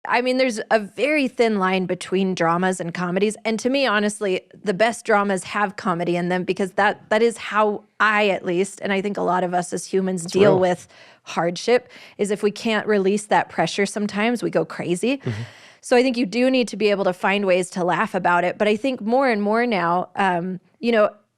I mean, there's a very thin line between dramas and comedies. And to me, honestly, the best dramas have comedy in them because that is how I, at least, and I think a lot of us as humans deal with hardship, is if we can't release that pressure sometimes, we go crazy. So I think you do need to be able to find ways to laugh about it. But I think more and more now,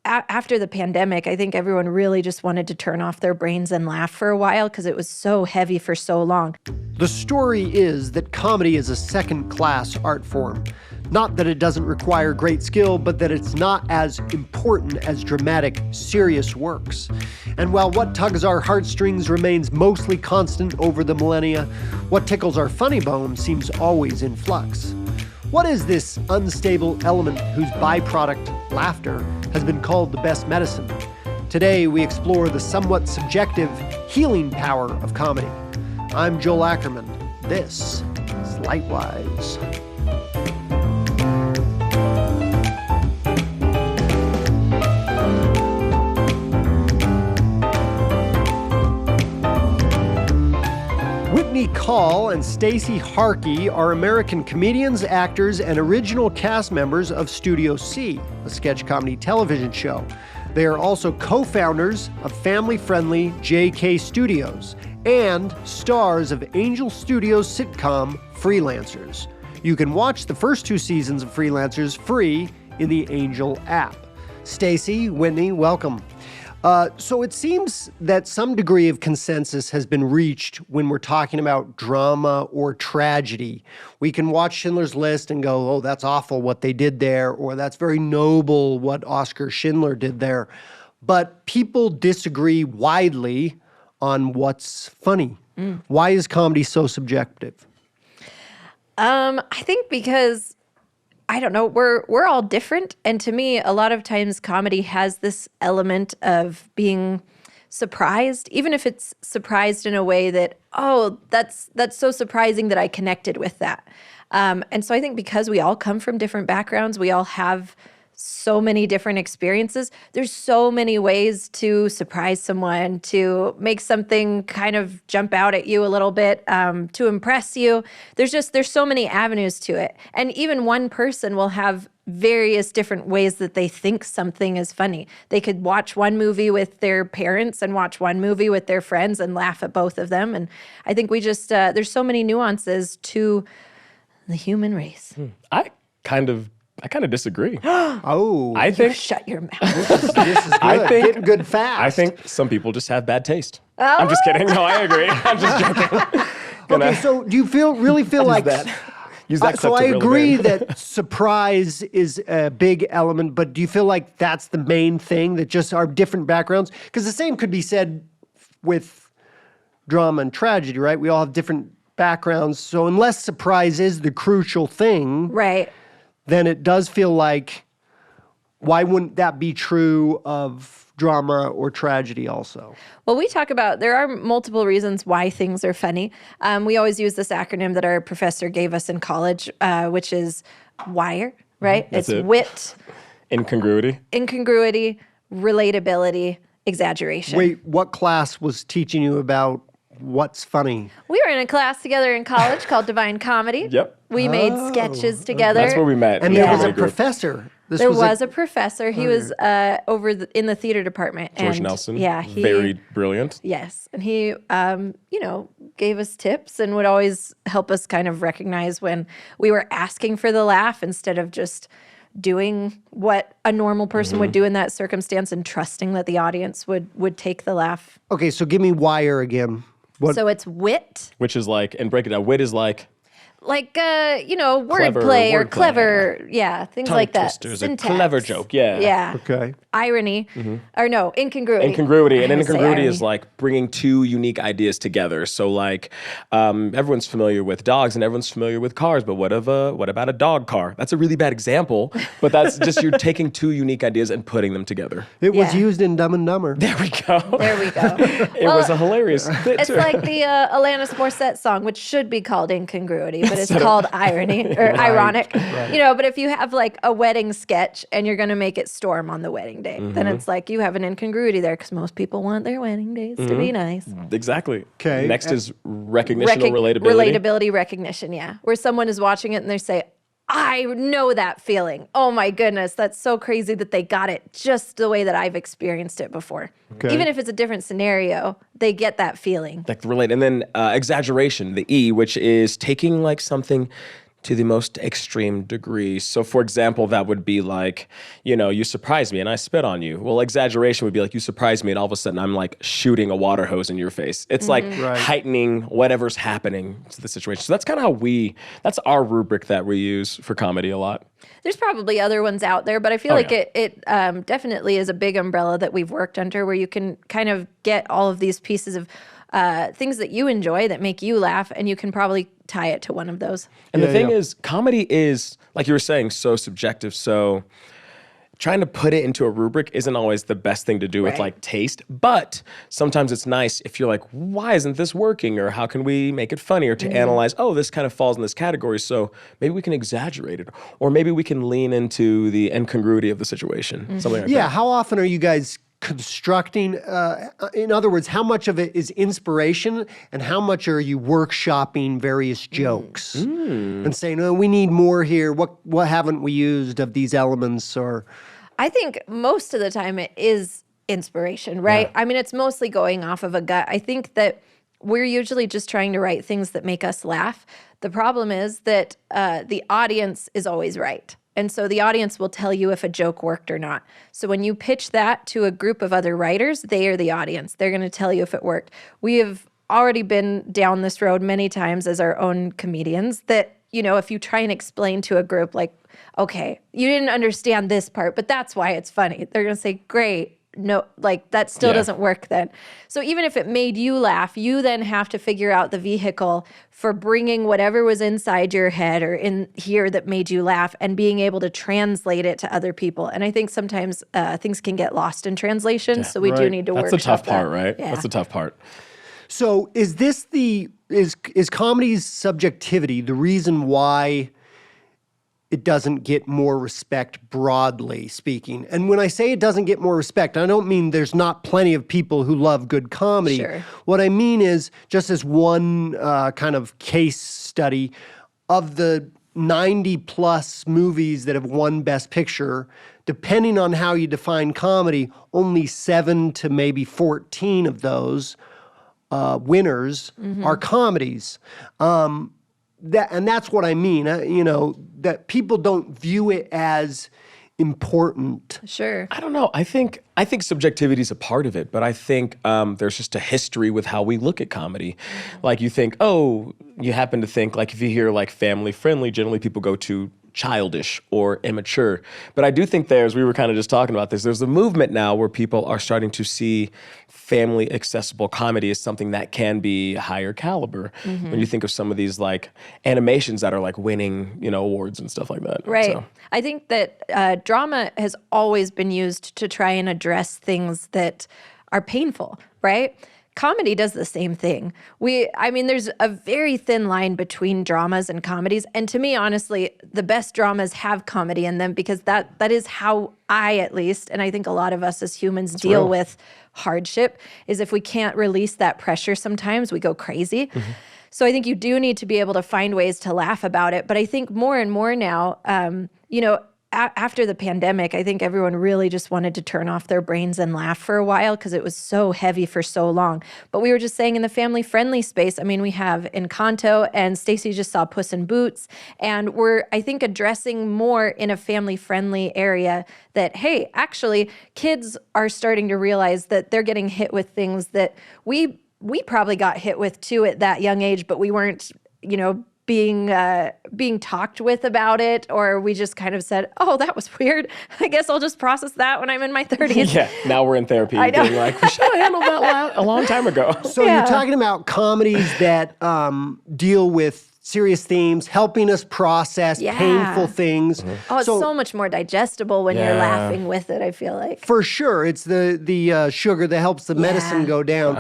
after the pandemic, I think everyone really just wanted to turn off their brains and laugh for a while because it was so heavy for so long. The story is that comedy is a second-class art form. Not that it doesn't require great skill, but that it's not as important as dramatic, serious works. And while what tugs our heartstrings remains mostly constant over the millennia, what tickles our funny bone seems always in flux. What is this unstable element whose byproduct, laughter, has been called the best medicine? Today, we explore the somewhat subjective healing power of comedy. I'm Joel Ackerman. This is Lightwise. Whitney and Stacey Harkey are American comedians, actors, and original cast members of Studio C, a sketch comedy television show. They are also co-founders of family-friendly JK Studios and stars of Angel Studios sitcom Freelancers. You can watch the first 2 seasons of Freelancers free in the Angel app. Stacey, Whitney, welcome. So it seems that some degree of consensus has been reached when we're talking about drama or tragedy. We can watch Schindler's List and go, oh, that's awful what they did there, or that's very noble what Oskar Schindler did there. But people disagree widely on what's funny. Why is comedy so subjective? I think because I don't know, we're all different. And to me, a lot of times comedy has this element of being surprised, even if it's surprised in a way that, oh, that's so surprising that I connected with that. And so I think because we all come from different backgrounds, we all have so many different experiences. There's so many ways to surprise someone, to make something kind of jump out at you a little bit, to impress you. There's so many avenues to it. And even one person will have various different ways that they think something is funny. They could watch one movie with their parents and watch one movie with their friends and laugh at both of them. And I think we just, there's so many nuances to the human race. I kind of disagree. I think shut your mouth. This is good. Getting good fast. I think some people just have bad taste. I'm just kidding. No, I agree. I'm just joking. Okay, so do you really feel like that? Use that so clip I to reel it agree in. that surprise is a big element, but do you feel like that's the main thing, that just our different backgrounds? Because the same could be said with drama and tragedy, right? We all have different backgrounds. So unless surprise is the crucial thing, Right. then it does feel like, why wouldn't that be true of drama or tragedy also? Well, we talk about, there are multiple reasons why things are funny. We always use this acronym that our professor gave us in college, which is WIRE, right? That's it's it. wit, Incongruity, relatability, exaggeration. Wait, what class was teaching you about what's funny? We were in a class together in college called Divine Comedy. Yep. We made sketches together. That's where we met. And in the there was a comedy group. professor. There was a professor. He was in the theater department. George and Nelson. Yeah. Very brilliant. Yes. And he, gave us tips and would always help us kind of recognize when we were asking for the laugh instead of just doing what a normal person would do in that circumstance and trusting that the audience would take the laugh. Okay, so give me WIRE again. So it's wit. Which is like, and break it down, wit is like, wordplay or wordplay. clever, things tongue like that. twisters, Syntax. a clever joke, yeah. Yeah. Okay. Irony, or no, incongruity. Incongruity, and I would say incongruity irony. is like bringing 2 unique ideas together. So like, everyone's familiar with dogs and everyone's familiar with cars, but what about a dog car? That's a really bad example, but that's just, you're taking 2 unique ideas and putting them together. It was Yeah. used in Dumb and Dumber. There we go. There we go. It was a hilarious bit It's too. like the Alanis Morissette song, which should be called Incongruity, but it's called irony or ironic. You know, but if you have like a wedding sketch and you're going to make it storm on the wedding day, then it's like you have an incongruity there because most people want their wedding days to be nice. Exactly. Okay. Next is recognition or relatability. Relatability recognition, yeah. Where someone is watching it and they say, I know that feeling. Oh my goodness, that's so crazy that they got it just the way that I've experienced it before. Okay. Even if it's a different scenario, they get that feeling. Like relate. And then exaggeration, the E, which is taking like something to the most extreme degree. So for example, that would be like, you know, you surprised me and I spit on you. Well, exaggeration would be like you surprised me and all of a sudden I'm like shooting a water hose in your face. It's like heightening whatever's happening to the situation. So that's kind of how that's our rubric that we use for comedy a lot. There's probably other ones out there, but I feel like it definitely is a big umbrella that we've worked under where you can kind of get all of these pieces of things that you enjoy that make you laugh, and you can probably tie it to one of those. And the thing is, comedy is, like you were saying, so subjective. So trying to put it into a rubric isn't always the best thing to do with like taste. But sometimes it's nice if you're like, why isn't this working? Or how can we make it funnier to analyze, oh, this kind of falls in this category. So maybe we can exaggerate it. Or maybe we can lean into the incongruity of the situation. Something like that. Yeah, how often are you guys constructing, in other words, how much of it is inspiration and how much are you workshopping various jokes and saying, oh, we need more here. What haven't we used of these elements? Or I think most of the time it is inspiration, right? I mean, it's mostly going off of a gut. I think that we're usually just trying to write things that make us laugh. The problem is that the audience is always right. And so the audience will tell you if a joke worked or not. So when you pitch that to a group of other writers, they are the audience. They're going to tell you if it worked. We have already been down this road many times as our own comedians that, you know, if you try and explain to a group like, okay, you didn't understand this part, but that's why it's funny. They're going to say, great. No, like that still doesn't work then. So even if it made you laugh, you then have to figure out the vehicle for bringing whatever was inside your head or in here that made you laugh and being able to translate it to other people. And I think sometimes things can get lost in translation. So we do need to workshop That's the tough part, that. right? Yeah. That's the tough part. so is this is comedy's subjectivity the reason why it doesn't get more respect, broadly speaking? And when I say it doesn't get more respect, I don't mean there's not plenty of people who love good comedy. Sure. What I mean is, just as one kind of case study, of the 90-plus movies that have won Best Picture, depending on how you define comedy, only 7 to maybe 14 of those winners are comedies. That's what I mean, you know, that people don't view it as important. Sure. I don't know. I think subjectivity is a part of it, but I think there's just a history with how we look at comedy. Like you think, oh, you happen to think, like if you hear like family friendly, generally people go to childish or immature. But I do think we were kind of just talking about this, there's a movement now where people are starting to see family accessible comedy as something that can be higher caliber. When you think of some of these like animations that are like winning, you know, awards and stuff like that. Right. So. I think that drama has always been used to try and address things that are painful, right? Comedy does the same thing. There's a very thin line between dramas and comedies. And to me, honestly, the best dramas have comedy in them because that is how I, at least, and I think a lot of us as humans deal with hardship, is if we can't release that pressure sometimes, we go crazy. So I think you do need to be able to find ways to laugh about it. But I think more and more now, after the pandemic, I think everyone really just wanted to turn off their brains and laugh for a while because it was so heavy for so long. But we were just saying in the family-friendly space, I mean, we have Encanto, and Stacey just saw Puss in Boots, and we're, I think, addressing more in a family-friendly area that, hey, actually, kids are starting to realize that they're getting hit with things that we probably got hit with too at that young age, but we weren't, being talked with about it, or we just kind of said, oh, that was weird. I guess I'll just process that when I'm in my 30s. Yeah, now we're in therapy being like, we should have handled that a long time ago. So you're talking about comedies that deal with serious themes, helping us process painful things. Oh, it's so much more digestible when you're laughing with it, I feel like. For sure. It's the sugar that helps the medicine go down.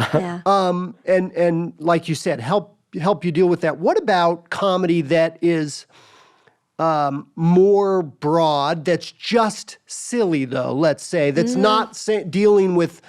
And like you said, help help you deal with that. What about comedy that is more broad, that's just silly, though, let's say, that's not dealing with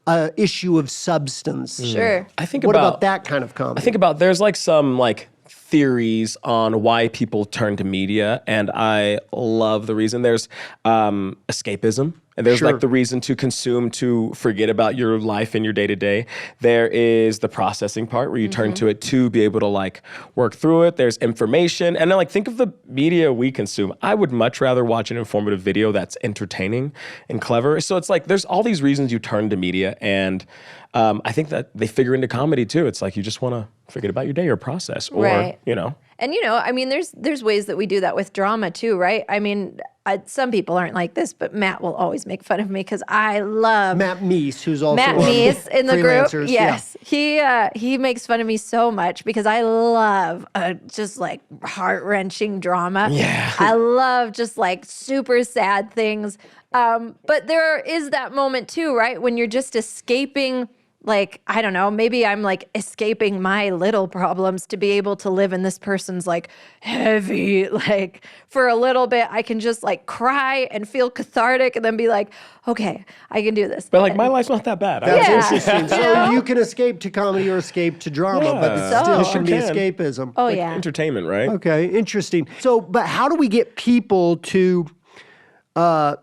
an issue of substance? Sure. What about that kind of comedy? I think about there's like some like theories on why people turn to media, and I love the reason. There's escapism, and there's like the reason to consume to forget about your life and your day-to-day. There is the processing part where you turn to it to be able to like work through it. There's information, and then like think of the media we consume. I would much rather watch an informative video that's entertaining and clever. So it's like there's all these reasons you turn to media, and I think that they figure into comedy too. It's like you just want to forget about your day or process, or you know. And I mean, there's ways that we do that with drama too, right? I mean, some people aren't like this, but Matt will always make fun of me because I love Matt Meese, who's also Matt Meese in the group. Freelancers. Yes, he makes fun of me so much because I love just like heart-wrenching drama. Yeah, I love just like super sad things. But there is that moment too, right, when you're just escaping. Like, I don't know, maybe I'm like escaping my little problems to be able to live in this person's like heavy, like for a little bit, I can just like cry and feel cathartic and then be like, okay, I can do this. But like my life's not that bad. That's interesting. So you can escape to comedy or escape to drama, but it still should be escapism. Oh, like yeah. Entertainment, right? Okay, interesting. So, but how do we get people to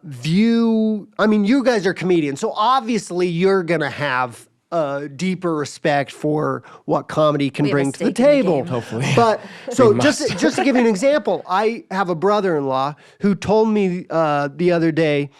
view, I mean, you guys are comedians, so obviously you're going to have deeper respect for what comedy can bring to the table. Hopefully. But so just to give you an example, I have a brother-in-law who told me the other day,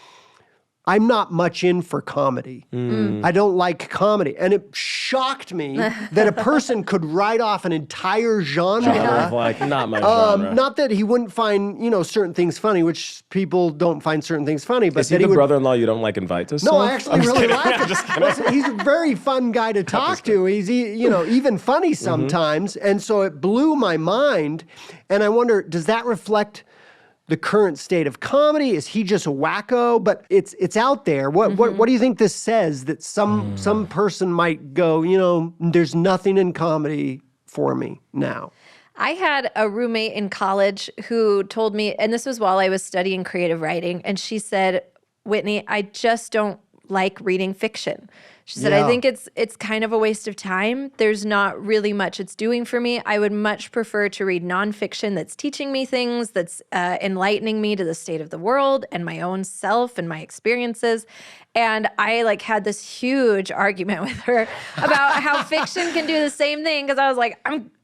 I'm not much in for comedy. I don't like comedy. And it shocked me that a person could write off an entire genre. Like, not my genre. Not that he wouldn't find, certain things funny, which people don't find certain things funny. But Is he that the he would, brother-in-law you don't like invite to stuff? No, I actually really like him. Listen, he's a very fun guy to talk to. He's, even funny sometimes. And so it blew my mind. And I wonder, does that reflect the current state of comedy? Is he just a wacko? But it's out there. What do you think this says? That some person might go, there's nothing in comedy for me now. I had a roommate in college who told me, and this was while I was studying creative writing, and she said, Whitney, I just don't like reading fiction. She said, I think it's kind of a waste of time. There's not really much it's doing for me. I would much prefer to read nonfiction that's teaching me things, that's enlightening me to the state of the world and my own self and my experiences. And I had this huge argument with her about how fiction can do the same thing, because I was like,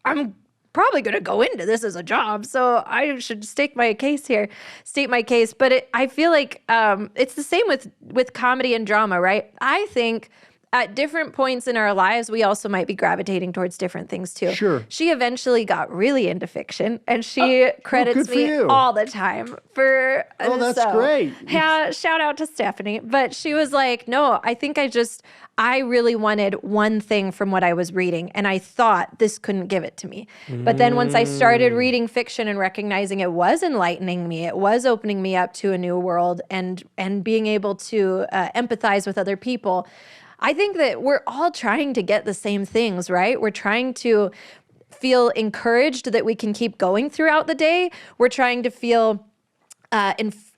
I'm probably going to go into this as a job, so I should state my case. But I feel like it's the same with comedy and drama, right? I think at different points in our lives, we also might be gravitating towards different things too. Sure. She eventually got really into fiction, and she credits me all the time for. Oh, that's great. Yeah, shout out to Stephanie. But she was like, no, I think I really wanted one thing from what I was reading, and I thought this couldn't give it to me. But then once I started reading fiction and recognizing it was enlightening me, it was opening me up to a new world and being able to empathize with other people, I think that we're all trying to get the same things, right? We're trying to feel encouraged that we can keep going throughout the day. We're trying to feel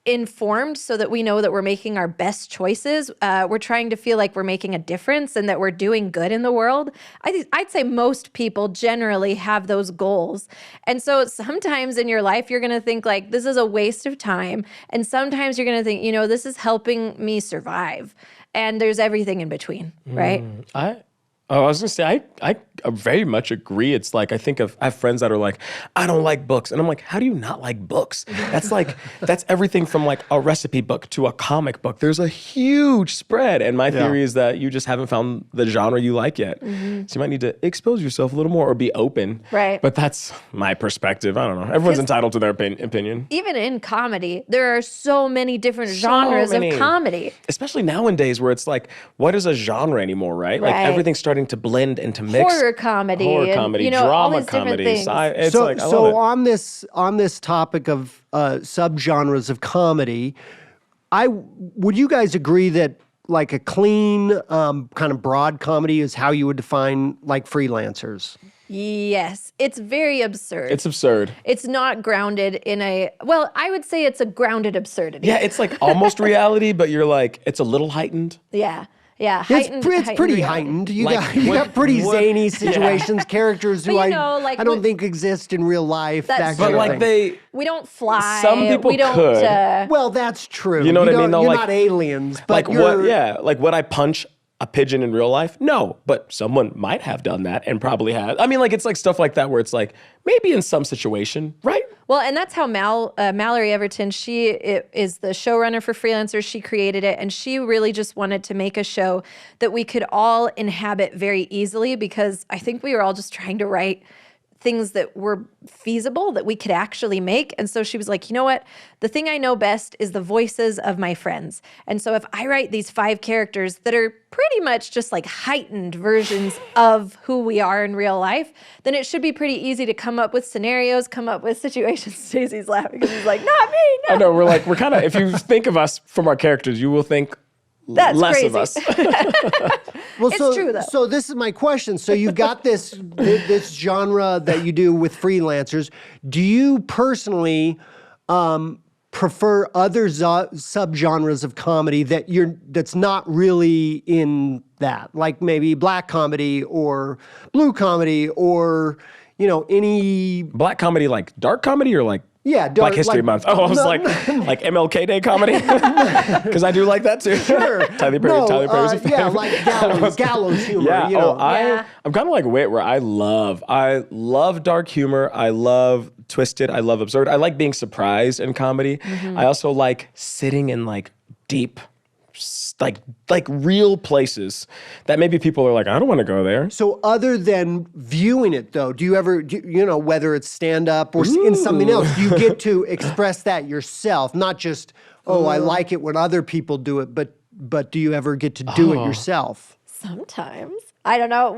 informed so that we know that we're making our best choices. We're trying to feel like we're making a difference and that we're doing good in the world. I'd say most people generally have those goals. And so sometimes in your life, you're going to think like, this is a waste of time. And sometimes you're going to think, this is helping me survive. And there's everything in between, right? I was going to say, I very much agree. It's like, I have friends that are like, I don't like books. And I'm like, how do you not like books? That's everything from like a recipe book to a comic book. There's a huge spread. And my theory is that you just haven't found the genre you like yet. So you might need to expose yourself a little more or be open. Right. But that's my perspective. I don't know. Everyone's entitled to their opinion. Even in comedy, there are so many different genres of comedy. Especially nowadays where it's like, what is a genre anymore, right? Like everything's starting to blend into mix. Horror comedy, drama comedy. So on this topic of subgenres of comedy, would you guys agree that like a clean kind of broad comedy is how you would define like Freelancers? Yes. It's very absurd. It's absurd. It's not grounded in I would say it's a grounded absurdity. Yeah, it's like almost reality, but you're like, it's a little heightened. Yeah. Yeah. It's pretty reality. heightened. You Like, got pretty zany situations, characters who But, I don't think exist in real life. That's That But kind of thing. We don't fly. Some people we don't, could. Well, that's true. You know what I mean, though? You're Like- not aliens, but Like you're... like would I punch a pigeon in real life? No, but someone might have done that and probably has. I mean, like it's like stuff like that where it's like maybe in some situation, right? Well, and that's how Mallory Everton, she is the showrunner for Freelancers. She created it, and she really just wanted to make a show that we could all inhabit very easily, because I think we were all just trying to write things that were feasible, that we could actually make. And so she was like, you know what? The thing I know best is the voices of my friends. And so if I write these 5 characters that are pretty much just like heightened versions of who we are in real life, then it should be pretty easy to come up with scenarios, come up with situations. Stacey's laughing because he's like, not me, no. I know, we're kind of, if you think of us from our characters, you will think That's less crazy. of us. Well, It's true, though. So this is my question. So you've got this genre that you do with Freelancers. Do you personally prefer other subgenres of comedy that's not really in that, like maybe black comedy or blue comedy or any Black comedy, like dark comedy, or like dark, Black History like- Month. Oh, I was no, like MLK Day comedy, because I do like that too. Sure. Tyler Perry's a fan. Yeah, like gallows humor. Yeah. You know. I'm kind of like Whit, where I love dark humor. I love twisted. I love absurd. I like being surprised in comedy. I also like sitting in like deep, like real places that maybe people are like, I don't want to go there. So other than viewing it, though, do you ever, whether it's stand-up or in something else, do you get to express that yourself? Not just, I like it when other people do it, but do you ever get to do it yourself? Sometimes. I don't know.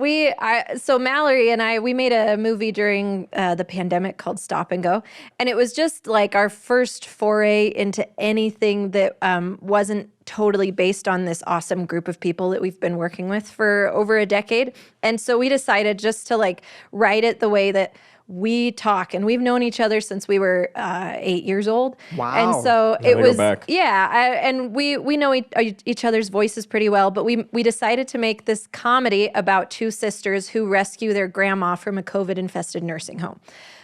So Mallory and I, we made a movie during the pandemic called Stop and Go. And it was just like our first foray into anything that wasn't totally based on this awesome group of people that we've been working with for over a decade. And so we decided just to like write it the way that we talk, and we've known each other since we were 8 years old. Wow. And so Yeah, it we go was, back. and we know each other's voices pretty well, but we decided to make this comedy about 2 sisters who rescue their grandma from a COVID-infested nursing home.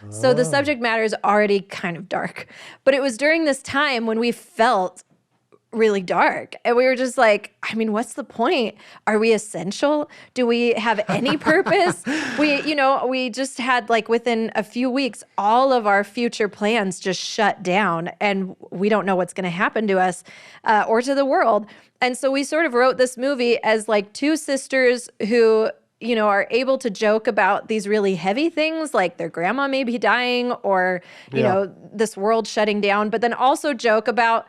So the subject matter is already kind of dark, but it was during this time when we felt really dark. And we were just like, I mean, what's the point? Are we essential? Do we have any purpose? We just had like within a few weeks, all of our future plans just shut down, and we don't know what's going to happen to us or to the world. And so we sort of wrote this movie as like 2 sisters who are able to joke about these really heavy things, like their grandma may be dying or, this world shutting down, but then also joke about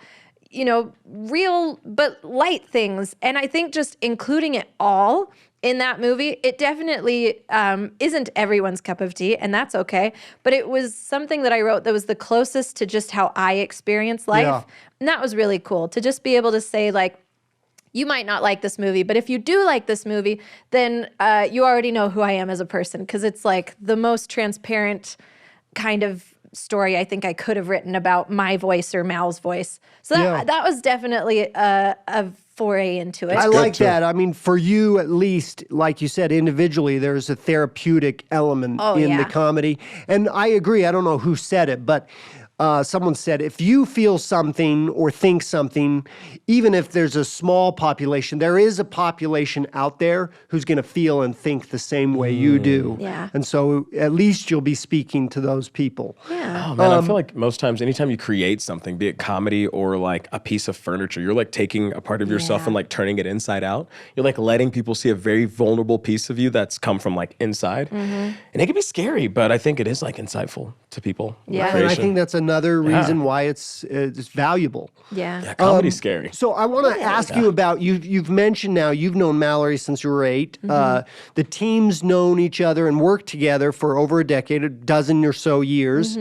real but light things. And I think just including it all in that movie, it definitely isn't everyone's cup of tea, and that's okay. But it was something that I wrote that was the closest to just how I experience life. Yeah. And that was really cool to just be able to say, like, you might not like this movie, but if you do like this movie, then you already know who I am as a person, because it's like the most transparent kind of story I think I could have written about my voice or Mal's voice. So that was definitely a foray into it. I like that. I mean, for you at least, like you said, individually, there's a therapeutic element in the comedy. And I agree. I don't know who said it, but someone said, if you feel something or think something, even if there's a small population, there is a population out there who's going to feel and think the same way you do. Yeah. And so at least you'll be speaking to those people. Yeah. Oh man, I feel like most times, anytime you create something, be it comedy or like a piece of furniture, you're like taking a part of yourself and like turning it inside out. You're like letting people see a very vulnerable piece of you that's come from like inside. And it can be scary, but I think it is like insightful to people. Yeah. And I think that's another reason why it's valuable. Yeah. Comedy's scary. So I want to ask you about, you've mentioned now you've known Mallory since you were 8. The team's known each other and worked together for over a decade, a dozen or so years.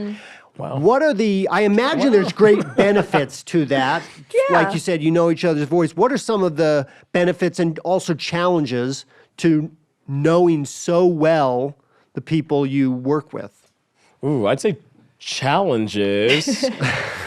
Wow. What are I imagine there's great benefits to that. Like you said, you know each other's voice. What are some of the benefits and also challenges to knowing so well the people you work with? Ooh, I'd say challenges.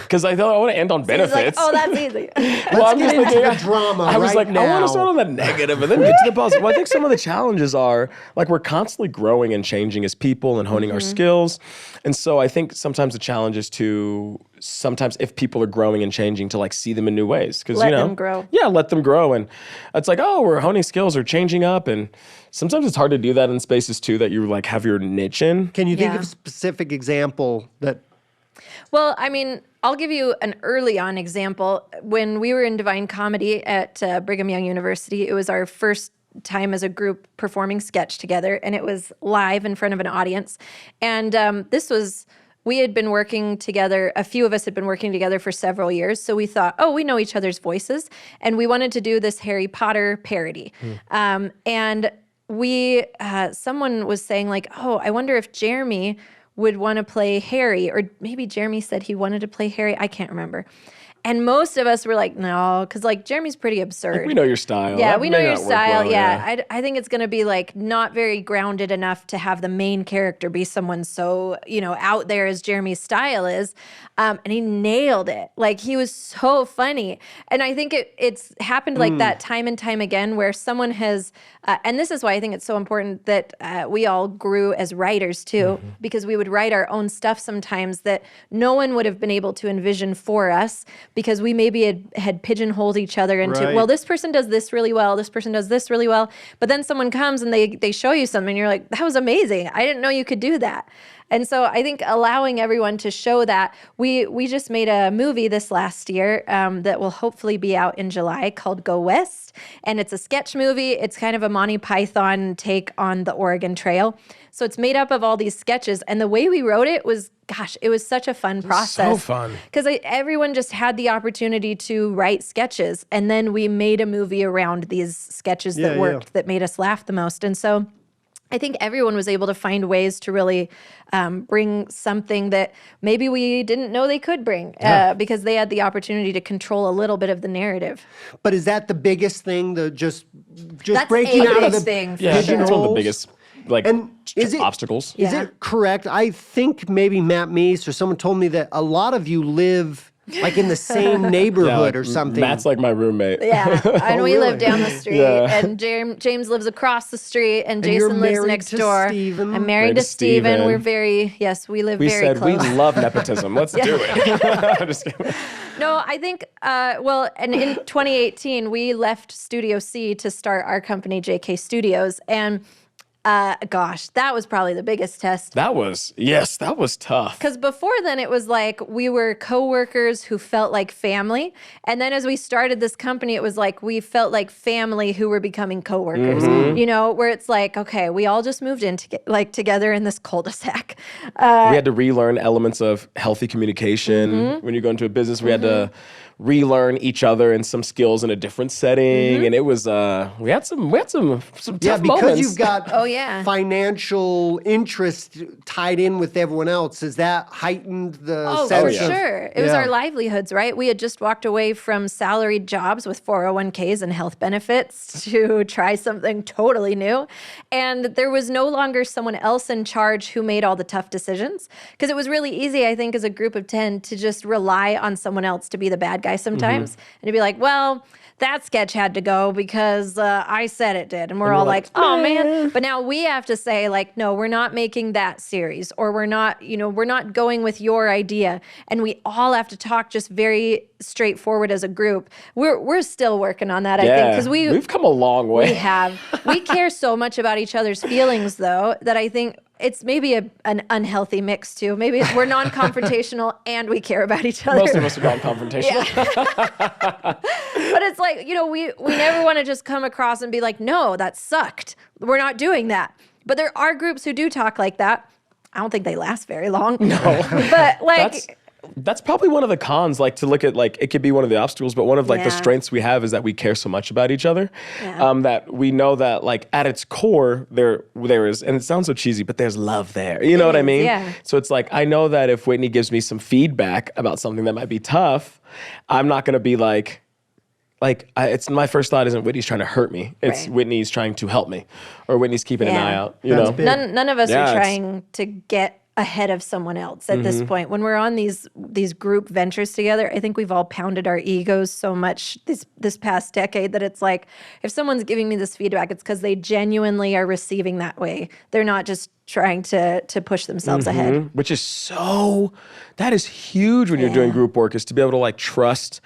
Because I thought I want to end on benefits. He's like, oh, that's easy. Let's get into the drama I was right like, now. I want to start on the negative and then get to the positive. Well, I think some of the challenges are, like, we're constantly growing and changing as people and honing our skills. And so I think sometimes the challenge is to, sometimes if people are growing and changing, to, like, see them in new ways. Because, Let them grow. Yeah, let them grow. And it's like, oh, we're honing skills or changing up. And sometimes it's hard to do that in spaces, too, that you, like, have your niche in. Can you think Yeah. of a specific example that... Well, I mean, I'll give you an early on example. When we were in Divine Comedy at Brigham Young University, it was our first time as a group performing sketch together, and it was live in front of an audience. And we had been working together, a few of us had been working together for several years, so we thought, oh, we know each other's voices, and we wanted to do this Harry Potter parody. And someone was saying, like, oh, I wonder if Jeremy would want to play Harry, or maybe Jeremy said he wanted to play Harry. I can't remember. And most of us were like, no, because, like, Jeremy's pretty absurd. Like, we know your style. Yeah, That we know may your not work style. well, Yeah, I think it's going to be, like, not very grounded enough to have the main character be someone so, out there as Jeremy's style is. And he nailed it. Like, he was so funny. And I think it's happened like that time and time again, where someone has, and this is why I think it's so important that we all grew as writers too, because we would write our own stuff sometimes that no one would have been able to envision for us, because we maybe had pigeonholed each other into, Right. well, this person does this really well, this person does this really well. But then someone comes and they show you something and you're like, that was amazing. I didn't know you could do that. And so I think allowing everyone to show that, we just made a movie this last year that will hopefully be out in July called Go West. And it's a sketch movie. It's kind of a Monty Python take on the Oregon Trail. So it's made up of all these sketches. And the way we wrote it was, gosh, it was such a fun process. So fun. Because everyone just had the opportunity to write sketches. And then we made a movie around these sketches that worked, that made us laugh the most. And so I think everyone was able to find ways to really bring something that maybe we didn't know they could bring because they had the opportunity to control a little bit of the narrative. But is that the biggest thing, just That's breaking a out big of the thing, for Yeah, sure. it's one of the biggest, like, And is it- obstacles. Is Yeah. it correct? I think maybe Matt Meese or someone told me that a lot of you live like in the same neighborhood or something. Matt's like my roommate. Yeah, and we really? live down the street, Yeah. and James lives across the street, and you're Jason lives married next to door. Steven? I'm married to Steven. Steven. We're we live We very said close. we love nepotism. Let's do it. I'm just kidding. No, I think, and in 2018, we left Studio C to start our company, JK Studios. And gosh, that was probably the biggest test. That was tough. Because before then, it was like we were coworkers who felt like family. And then as we started this company, it was like we felt like family who were becoming coworkers, where it's like, okay, we all just moved in together in this cul-de-sac. We had to relearn elements of healthy communication. When you go into a business, we had to relearn each other and some skills in a different setting. And it was, we had some tough Yeah, because moments. you've got financial interest tied in with everyone else. Has that heightened the Oh, sense for of... sure. It was our livelihoods, right? We had just walked away from salaried jobs with 401ks and health benefits to try something totally new. And there was no longer someone else in charge who made all the tough decisions. Because it was really easy, I think, as a group of 10 to just rely on someone else to be the bad guy sometimes. And to be like, well, that sketch had to go because I said it did. And we're all like, oh, man. But now we have to say, like, no, we're not making that series, or we're not going with your idea. And we all have to talk just very straightforward as a group. We're still working on that, I think, because we've come a long way. we care so much about each other's feelings, though, that I think it's maybe an unhealthy mix too. Maybe we're non-confrontational and we care about each other. Most of us are non-confrontational. But it's like, we never want to just come across and be like, no, that sucked. We're not doing that. But there are groups who do talk like that. I don't think they last very long. No. But like... That's probably one of the cons, like to look at, like, it could be one of the obstacles, but one of the strengths we have is that we care so much about each other. That we know that, like, at its core, there is, and it sounds so cheesy, but there's love there. You know what I mean? Yeah. So it's like, I know that if Whitney gives me some feedback about something that might be tough, I'm not going to be like, it's my first thought isn't Whitney's trying to hurt me. It's Right. Whitney's trying to help me, or Whitney's keeping an Yeah. eye out. You That's know, big. None of us Yeah, are it's- trying to get ahead of someone else at this point. When we're on these group ventures together, I think we've all pounded our egos so much this past decade that it's like, if someone's giving me this feedback, it's because they genuinely are receiving that way. They're not just trying to push themselves ahead. which is that is huge when you're doing group work, is to be able to like trust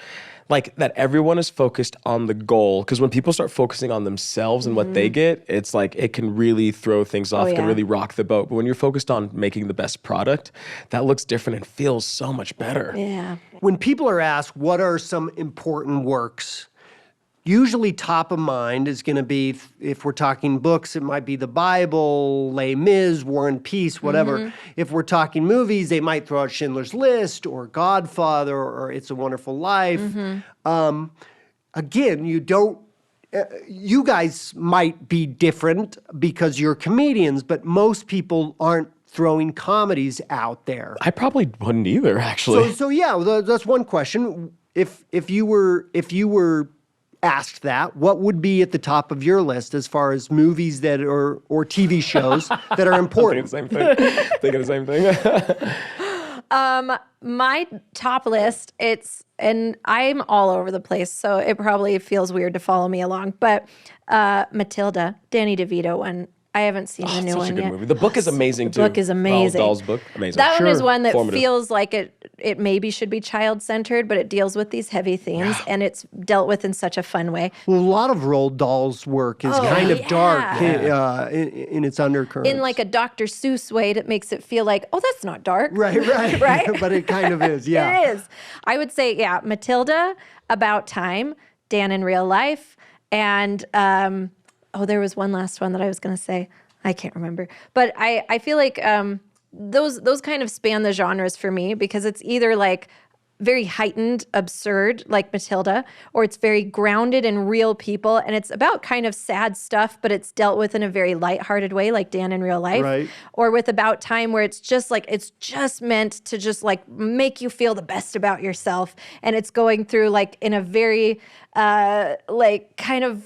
like that everyone is focused on the goal. Because when people start focusing on themselves and what they get, it's like it can really throw things off, can yeah. really rock the boat. But when you're focused on making the best product, that looks different and feels so much better. Yeah. When people are asked what are some important works, usually top of mind is going to be, if we're talking books, it might be the Bible, Les Mis, War and Peace, whatever. If we're talking movies, they might throw out Schindler's List or Godfather or It's a Wonderful Life. Again, you guys might be different because you're comedians, but most people aren't throwing comedies out there. I probably wouldn't either, actually. So yeah, that's one question. If you were asked that, what would be at the top of your list as far as movies that are or TV shows that are important? Thinking the same thing. My top list, and I'm all over the place, so it probably feels weird to follow me along, but Matilda, Danny DeVito one. I haven't seen the new Such one a good yet. movie. The book is amazing too. The book is amazing. Dahl's book, amazing. That one is one that Formative. feels like it maybe should be child-centered, but it deals with these heavy themes, and it's dealt with in such a fun way. Well, a lot of Roald Dahl's work is kind of yeah. dark in its undercurrents. In like a Dr. Seuss way that makes it feel like, oh, that's not dark. right. Right? But it kind of is, yeah. It is. I would say, yeah, Matilda, About Time, Dan in Real Life, and there was one last one that I was going to say. I can't remember. But I feel like those kind of span the genres for me, because it's either like very heightened, absurd, like Matilda, or it's very grounded in real people, and it's about kind of sad stuff, but it's dealt with in a very lighthearted way, like Dan in Real Life. Right. Or with About Time, where it's just meant to just like make you feel the best about yourself, and it's going through like in a very like kind of,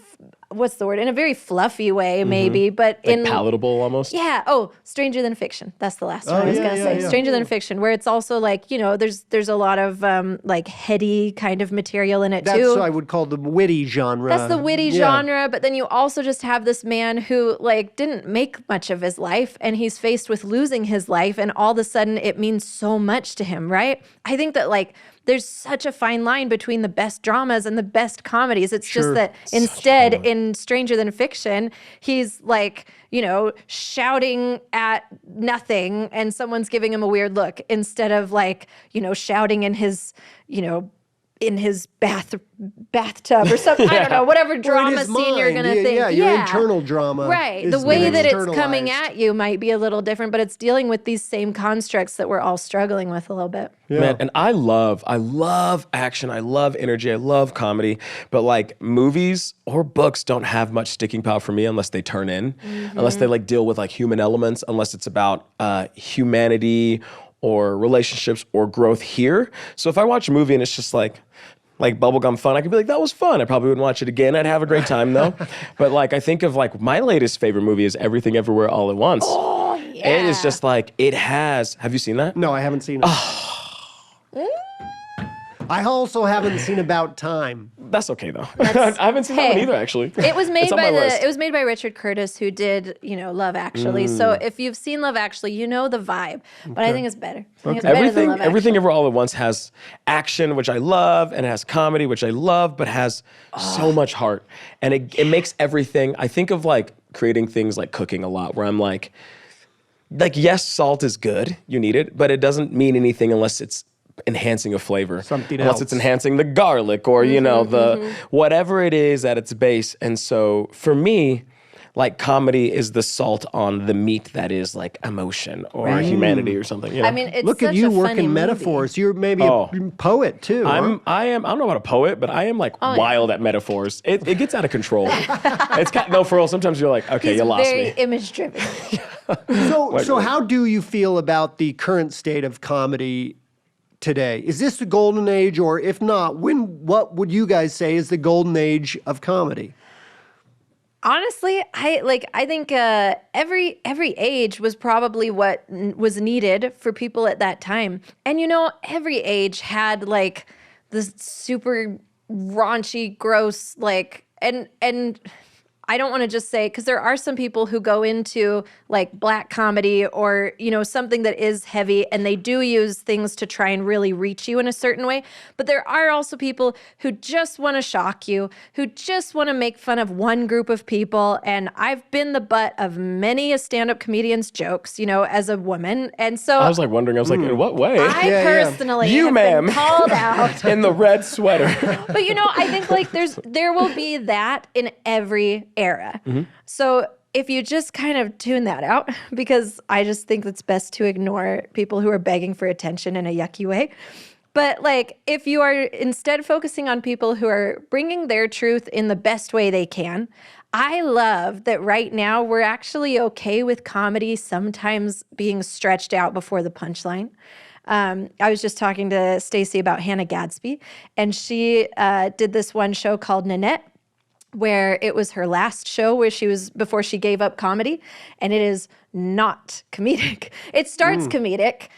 what's the word? In a very fluffy way, maybe, but Like palatable almost. Yeah. Oh, Stranger Than Fiction. That's the last one I was yeah, gonna yeah, say. yeah. Stranger Than Fiction, where it's also like, there's a lot of like heady kind of material in it That's too. what I would call the witty genre. That's the witty Yeah. genre, but then you also just have this man who like didn't make much of his life, and he's faced with losing his life, and all of a sudden it means so much to him, right? I think that like there's such a fine line between the best dramas and the best comedies. It's just that instead in Stranger Than Fiction, he's like, shouting at nothing and someone's giving him a weird look, instead of like, shouting in his, in his bathtub or something. I don't know, whatever Or in drama his scene you're mind. going to think. Yeah, your internal drama. Right. is The way that it's coming externalized. at you might be a little different, but it's dealing with these same constructs that we're all struggling with a little bit. Yeah. Man, and I love action, I love energy, I love comedy, but like movies or books don't have much sticking power for me unless they turn in, unless they like deal with like human elements, unless it's about humanity or relationships or growth here. So if I watch a movie and it's just like bubblegum fun, I could be like, that was fun. I probably wouldn't watch it again. I'd have a great time though. But like, I think of like my latest favorite movie is Everything Everywhere All at Once. Oh, yeah. It is just like, have you seen that? No, I haven't seen it. I also haven't seen About Time. That's okay though. I haven't seen that one Hey. either actually. It was made It's on by my list. it was made by Richard Curtis, who did, Love Actually. So if you've seen Love Actually, you know the vibe. But I think it's better. I think it's better than Love Everything Actually. Ever All at Once has action, which I love, and it has comedy, which I love, but has so much heart. And it makes everything, I think of like creating things like cooking a lot, where I'm like, yes, salt is good, you need it, but it doesn't mean anything unless it's enhancing a flavor. Something unless else. it's enhancing the garlic or, whatever it is at its base. And so for me, like comedy is the salt on the meat that is like emotion or humanity or something. I mean, it's Look at such you a funny working movie. metaphors. You're maybe Oh. a poet too. huh? I don't know about a poet, but I am like wild at metaphors. It gets out of control. It's no, for real. Sometimes you're like, okay, He's you lost very me. image driven. So how do you feel about the current state of comedy today? Is this the golden age, or if not, what would you guys say is the golden age of comedy? Honestly, I think every age was probably what was needed for people at that time. And every age had like this super raunchy, gross, like, and I don't want to just say, because there are some people who go into like black comedy or, something that is heavy, and they do use things to try and really reach you in a certain way. But there are also people who just want to shock you, who just want to make fun of one group of people. And I've been the butt of many a stand-up comedian's jokes, as a woman. And so I was like wondering, in what way? I personally You, have ma'am. been called out. In the red sweater. But I think like there will be that in every era. So if you just kind of tune that out, because I just think it's best to ignore people who are begging for attention in a yucky way. But like, if you are instead focusing on people who are bringing their truth in the best way they can, I love that right now we're actually okay with comedy sometimes being stretched out before the punchline. I was just talking to Stacey about Hannah Gadsby, and she did this one show called Nanette, where it was her last show before she gave up comedy, and it is not comedic. It starts comedic,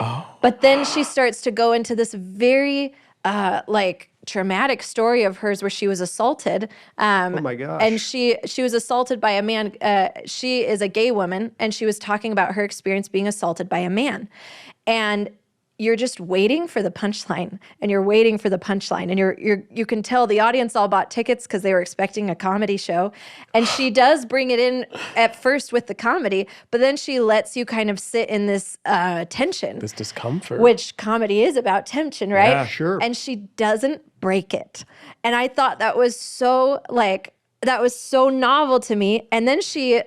but then she starts to go into this very traumatic story of hers where she was assaulted. Oh my gosh. And she was assaulted by a man. She is a gay woman, and she was talking about her experience being assaulted by a man. And you're just waiting for the punchline, and you're waiting for the punchline, and you can tell the audience all bought tickets because they were expecting a comedy show. And she does bring it in at first with the comedy, but then she lets you kind of sit in this tension. This discomfort. Which comedy is about tension, right? Yeah, sure. And she doesn't break it. And I thought that was so novel to me. And then she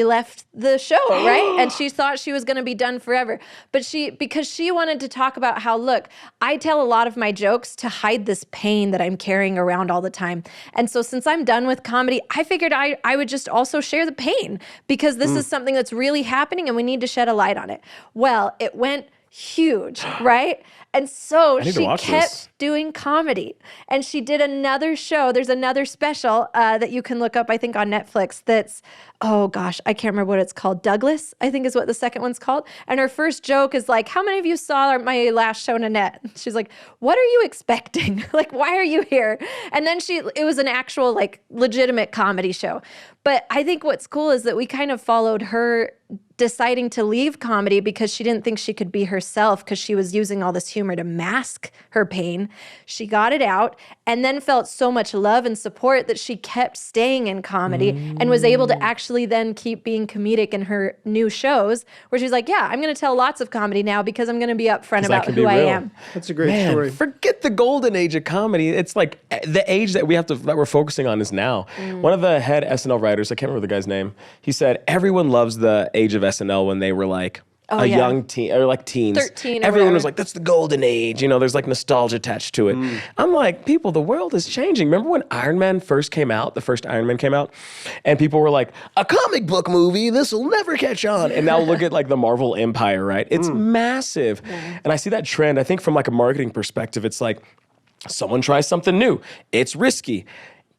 left the show, right? And she thought she was going to be done forever. But because she wanted to talk about how, look, I tell a lot of my jokes to hide this pain that I'm carrying around all the time. And so since I'm done with comedy, I figured I would just also share the pain, because this is something that's really happening and we need to shed a light on it. Well, it went huge, right? And so she kept doing comedy, and she did another show. There's another special that you can look up, I think, on Netflix that's, oh gosh, I can't remember what it's called. Douglas, I think is what the second one's called. And her first joke is like, how many of you saw my last show, Nanette? She's like, what are you expecting? Like, why are you here? And then it was an actual like legitimate comedy show. But I think what's cool is that we kind of followed her deciding to leave comedy because she didn't think she could be herself, because she was using all this humor to mask her pain. She got it out and then felt so much love and support that she kept staying in comedy and was able to actually then keep being comedic in her new shows, where she's like, yeah, I'm going to tell lots of comedy now because I'm going to be upfront about who I am. That's a great story. Forget the golden age of comedy. It's like the age that we're focusing on is now. One of the head SNL writers, I can't remember the guy's name, he said everyone loves the age of SNL when they were like young teen, or like teens. 13 or Everyone whatever. was like, that's the golden age. There's like nostalgia attached to it. I'm like, people, the world is changing. Remember when Iron Man first came out, the first Iron Man came out, and people were like, a comic book movie, this will never catch on. And now look at like the Marvel empire, right? It's massive. And I see that trend. I think from like a marketing perspective, it's like someone tries something new. It's risky.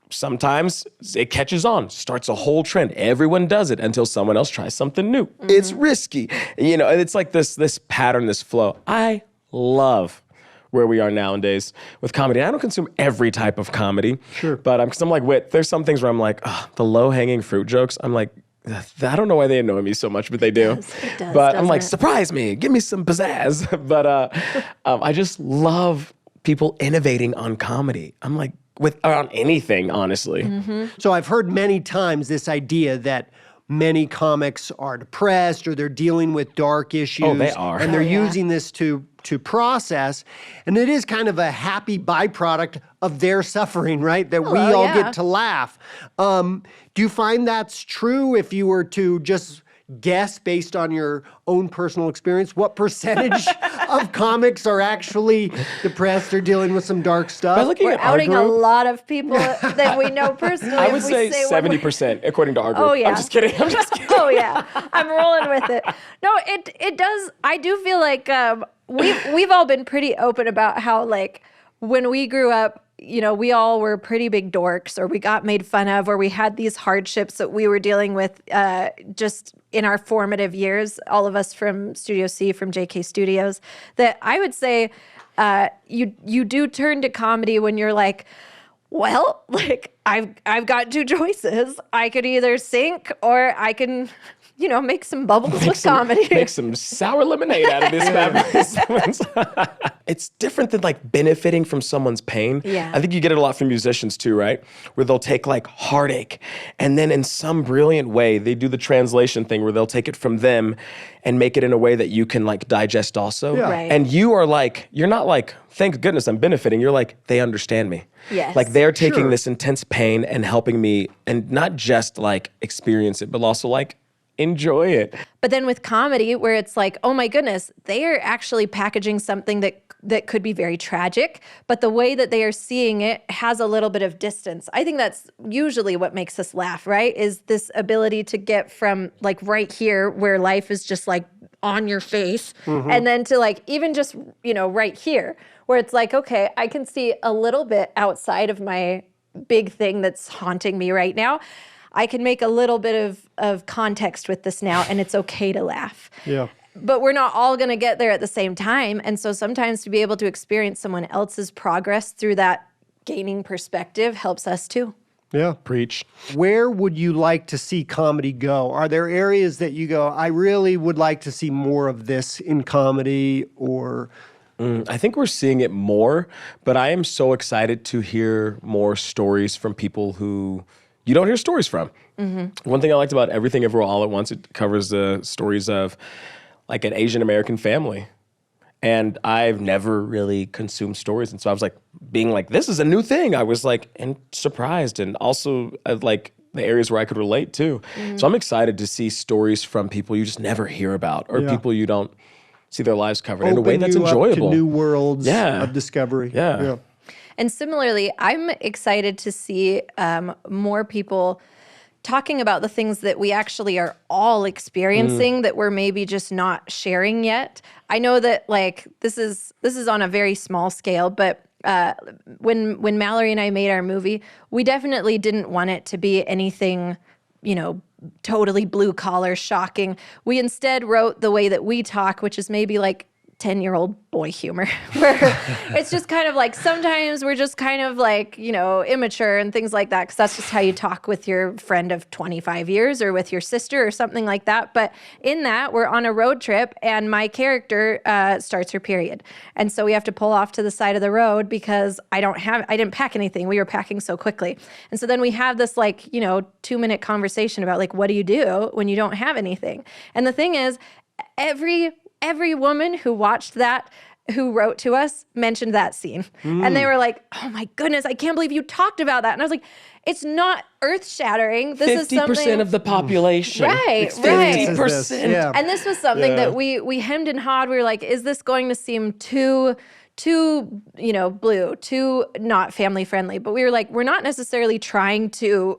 Sometimes it catches on, starts a whole trend. Everyone does it until someone else tries something new. It's risky. And it's like this pattern, this flow. I love where we are nowadays with comedy. I don't consume every type of comedy. Sure. But because I'm like, wait, there's some things where I'm like, the low-hanging fruit jokes, I'm like, I don't know why they annoy me so much, but they do. It does, but I'm like, doesn't it? surprise me, give me some pizzazz. But I just love people innovating on comedy. I'm like, on anything, honestly. So I've heard many times this idea that many comics are depressed or they're dealing with dark issues. Oh, they are. And they're using this to process. And it is kind of a happy byproduct of their suffering, right? That we all get to laugh. Do you find that's true? If you were to just guess based on your own personal experience, what percentage of comics are actually depressed or dealing with some dark stuff? We're outing a lot of people that we know personally. I would say 70%, according to our group. Oh, yeah. I'm just kidding. Oh, yeah. I'm rolling with it. No, it does. I do feel like we've all been pretty open about how, like, when we grew up, you know, we all were pretty big dorks, or we got made fun of, or we had these hardships that we were dealing with just in our formative years, all of us from Studio C, from JK Studios, that I would say you do turn to comedy when you're like, well, like, I've got two choices. I could either sink or I can, you know, make some bubbles with comedy. Make some sour lemonade out of this bad. It's different than like benefiting from someone's pain. Yeah. I think you get it a lot from musicians too, right? Where they'll take like heartache and then in some brilliant way, they do the translation thing where they'll take it from them and make it in a way that you can like digest also. Yeah. Right. And you are like, you're not like, thank goodness I'm benefiting. You're like, they understand me. Yes. Like they're taking Sure. this intense pain and helping me and not just like experience it, but also like enjoy it. But then with comedy, where it's like, oh my goodness, they are actually packaging something that could be very tragic, but the way that they are seeing it has a little bit of distance. I think that's usually what makes us laugh, right? Is this ability to get from like right here where life is just like on your face, and then to like even just, you know, right here where it's like, okay, I can see a little bit outside of my big thing that's haunting me right now. I can make a little bit of context with this now, and it's okay to laugh. Yeah. But we're not all going to get there at the same time. And so sometimes to be able to experience someone else's progress through that gaining perspective helps us too. Yeah. Preach. Where would you like to see comedy go? Are there areas that you go, I really would like to see more of this in comedy, or... I think we're seeing it more, but I am so excited to hear more stories from people who you don't hear stories from. One thing I liked about Everything Everywhere All at Once, it covers the stories of like an Asian American family. And I've never really consumed stories. And so I was like, being like, this is a new thing. I was like, and surprised, and also like the areas where I could relate to. So I'm excited to see stories from people you just never hear about, or people you don't see their lives covered in a way that's Open you enjoyable. up to new worlds Yeah. of discovery. Yeah. And similarly, I'm excited to see more people talking about the things that we actually are all experiencing that we're maybe just not sharing yet. I know that like this is on a very small scale, but when Mallory and I made our movie, we definitely didn't want it to be anything, you know, totally blue collar, shocking. We instead wrote the way that we talk, which is maybe like 10-year-old boy humor, where it's just kind of like sometimes we're just kind of like, you know, immature and things like that, because that's just how you talk with your friend of 25 years or with your sister or something like that. But in that, we're on a road trip and my character starts her period. And so we have to pull off to the side of the road because I didn't pack anything. We were packing so quickly. And so then we have this like, you know, 2-minute conversation about like, what do you do when you don't have anything? And the thing is, every woman who watched that, who wrote to us, mentioned that scene. And they were like, oh my goodness, I can't believe you talked about that. And I was like, it's not earth-shattering. This is something... 50% of the population. Right, It's right. 50%. Yeah. And this was something that we hemmed and hawed. We were like, is this going to seem too, you know, blue, too not family friendly? But we were like, we're not necessarily trying to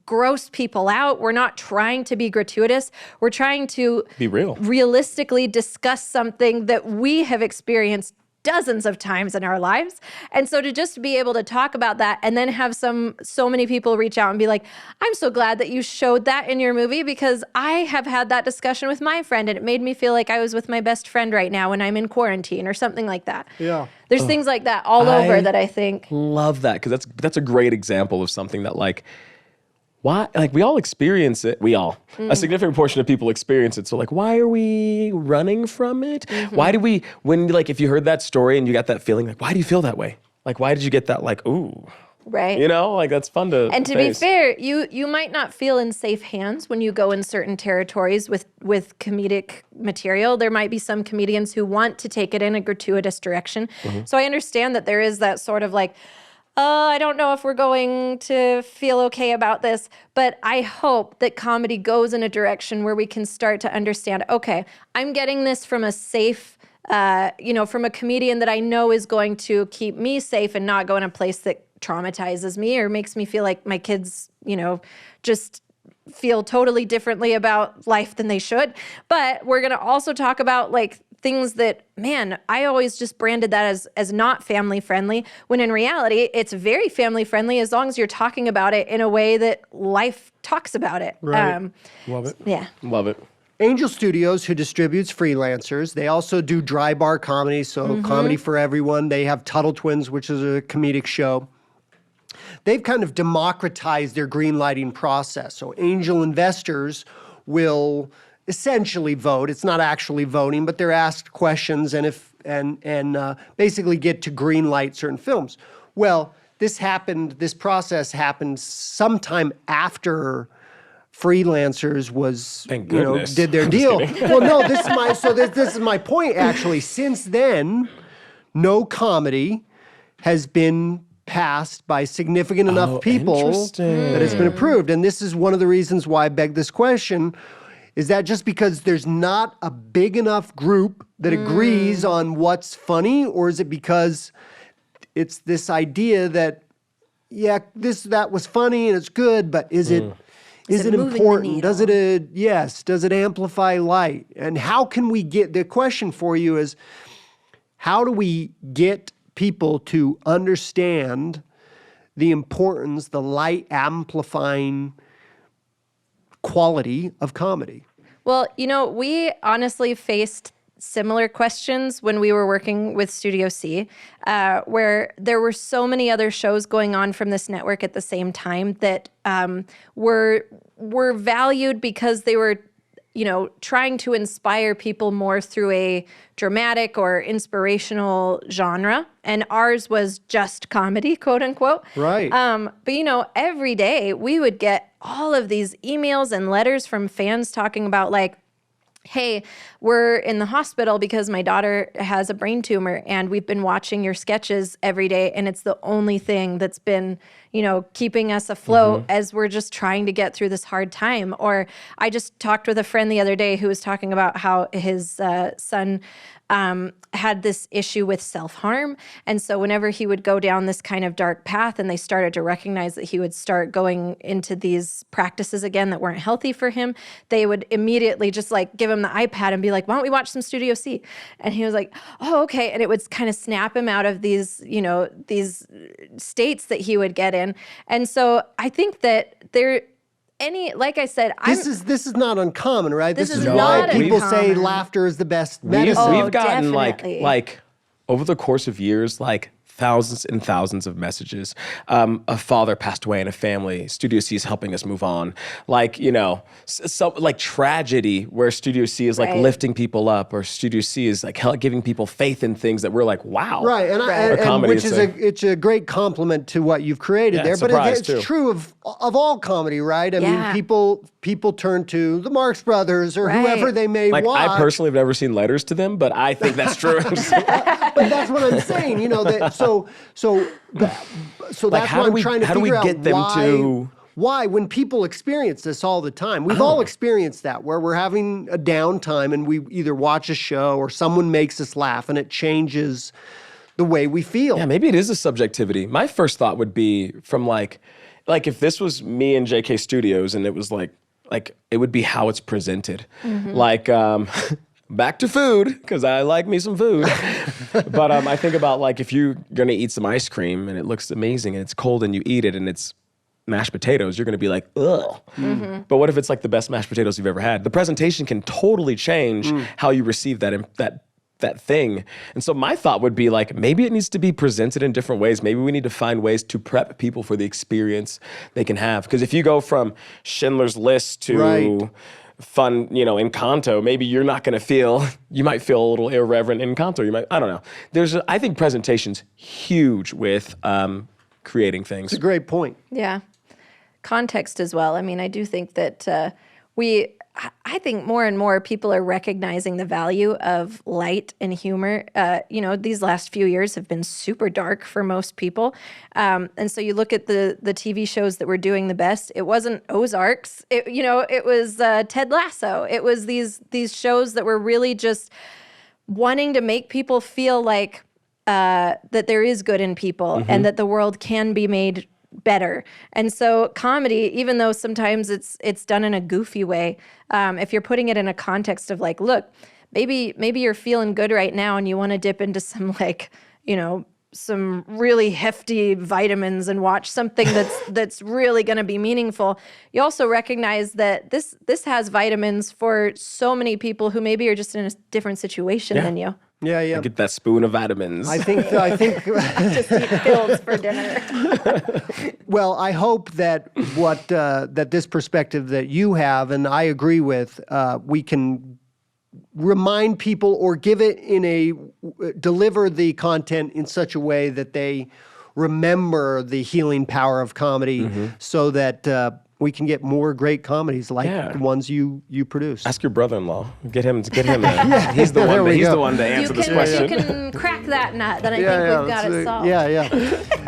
gross people out. We're not trying to be gratuitous. We're trying to Be real. Realistically discuss something that we have experienced dozens of times in our lives. And so to just be able to talk about that and then have so many people reach out and be like, I'm so glad that you showed that in your movie, because I have had that discussion with my friend and it made me feel like I was with my best friend right now when I'm in quarantine or something like that. Yeah. There's things like that all over that I think. Love that, because that's a great example of something that like, why, like we all experience it. We all, a significant portion of people experience it. So like, why are we running from it? Why do we, when like, if you heard that story and you got that feeling, like, why do you feel that way? Like, why did you get that like, ooh, Right. you know, like that's fun to And to face. be fair, you might not feel in safe hands when you go in certain territories with comedic material. There might be some comedians who want to take it in a gratuitous direction. So I understand that there is that sort of like, I don't know if we're going to feel okay about this, but I hope that comedy goes in a direction where we can start to understand, okay, I'm getting this from a safe, from a comedian that I know is going to keep me safe and not go in a place that traumatizes me or makes me feel like my kids, just feel totally differently about life than they should. But we're going to also talk about like things that, man, I always just branded that as not family friendly, when in reality, it's very family friendly as long as you're talking about it in a way that life talks about it. Right. Love it. Yeah. Love it. Angel Studios, who distributes Freelancers, they also do dry bar comedy, so comedy for everyone. They have Tuttle Twins, which is a comedic show. They've kind of democratized their greenlighting process. So angel investors will essentially vote. It's not actually voting, but they're asked questions and basically get to greenlight certain films. Well, this process happened sometime after Freelancers was, Thank goodness. did their deal. Well, no, this is my point, actually. Since then, no comedy has been passed by significant enough people that it's been approved. And this is one of the reasons why I beg this question. Is that just because there's not a big enough group that agrees on what's funny, or is it because it's this idea that, yeah, that was funny and it's good, but is it important? Does it amplify light? And how can we the question for you is, how do we get people to understand the importance, the light amplifying quality of comedy? Well, we honestly faced similar questions when we were working with Studio C, where there were so many other shows going on from this network at the same time that were valued because they were, trying to inspire people more through a dramatic or inspirational genre. And ours was just comedy, quote unquote. Right. But, every day we would get all of these emails and letters from fans talking about like, hey, we're in the hospital because my daughter has a brain tumor and we've been watching your sketches every day and it's the only thing that's been, keeping us afloat as we're just trying to get through this hard time. Or I just talked with a friend the other day who was talking about how his son had this issue with self-harm. And so whenever he would go down this kind of dark path and they started to recognize that he would start going into these practices again that weren't healthy for him, they would immediately just like give him the iPad and be like, why don't we watch some Studio C? And he was like, oh, okay. And it would kind of snap him out of these, these states that he would get in. And so I think that like I said, this is not uncommon, right? This is why not people say uncommon. laughter is the best medicine. We've gotten definitely. like over the course of years, like thousands and thousands of messages. A father passed away in a family. Studio C is helping us move on. Like, like tragedy where Studio C is like lifting people up, or Studio C is like giving people faith in things that we're like, wow. Right, and which is it's a great compliment to what you've created there. But it's true of all comedy, right? I mean, people turn to the Marx Brothers or whoever they may like, watch. I personally have never seen letters to them, but I think that's true. But that's what I'm saying, so that's Like, why I'm trying to figure out get them why, when people experience this all the time, we've all experienced that, where we're having a downtime and we either watch a show or someone makes us laugh and it changes the way we feel. Yeah, maybe it is a subjectivity. My first thought would be from like if this was me and JK Studios and it was like it would be how it's presented. Like, back to food, because I like me some food. But I think about like if you're going to eat some ice cream and it looks amazing and it's cold and you eat it and it's mashed potatoes, you're going to be like, ugh. But what if it's like the best mashed potatoes you've ever had? The presentation can totally change how you receive that thing. And so my thought would be like, maybe it needs to be presented in different ways. Maybe we need to find ways to prep people for the experience they can have. Because if you go from Schindler's List to fun, Encanto, maybe you're not going to you might feel a little irreverent in Encanto. I don't know. I think presentation's huge with creating things. It's a great point. Yeah. Context as well. I mean, I do think that I think more and more people are recognizing the value of light and humor. These last few years have been super dark for most people. And so you look at the TV shows that were doing the best. It wasn't Ozarks. It was Ted Lasso. It was these shows that were really just wanting to make people feel like that there is good in people and that the world can be made better. And so comedy, even though sometimes it's done in a goofy way, if you're putting it in a context of like, look, maybe you're feeling good right now and you want to dip into some like, some really hefty vitamins and watch something that's really going to be meaningful. You also recognize that this has vitamins for so many people who maybe are just in a different situation than you. Yeah. Get that spoon of vitamins. I think Just eat pills for dinner. Well, I hope that that this perspective that you have, and I agree with, we can remind people or deliver the content in such a way that they remember the healing power of comedy, so that we can get more great comedies like the ones you produce. Ask your brother-in-law. Get him in. He's the one. He's the one to answer this question. You can crack that nut. Then I think we've got it solved. Yeah.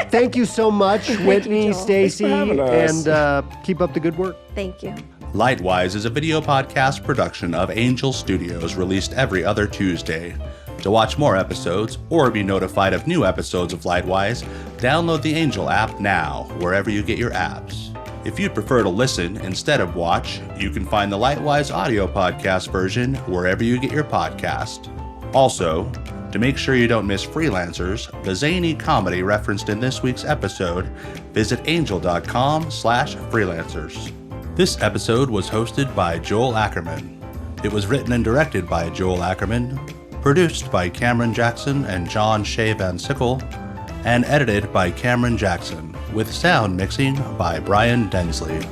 Thank you so much, Whitney, Joel. Stacey, Thanks and keep up the good work. Thank you. Lightwise is a video podcast production of Angel Studios, released every other Tuesday. To watch more episodes or be notified of new episodes of Lightwise, download the Angel app now, wherever you get your apps. If you'd prefer to listen instead of watch, you can find the Lightwise audio podcast version wherever you get your podcast. Also, to make sure you don't miss Freelancers, the zany comedy referenced in this week's episode, visit angel.com/freelancers. This episode was hosted by Joel Ackerman. It was written and directed by Joel Ackerman, produced by Cameron Jackson and John Shea Van Sickle, and edited by Cameron Jackson, with sound mixing by BRYAN DENSLEY.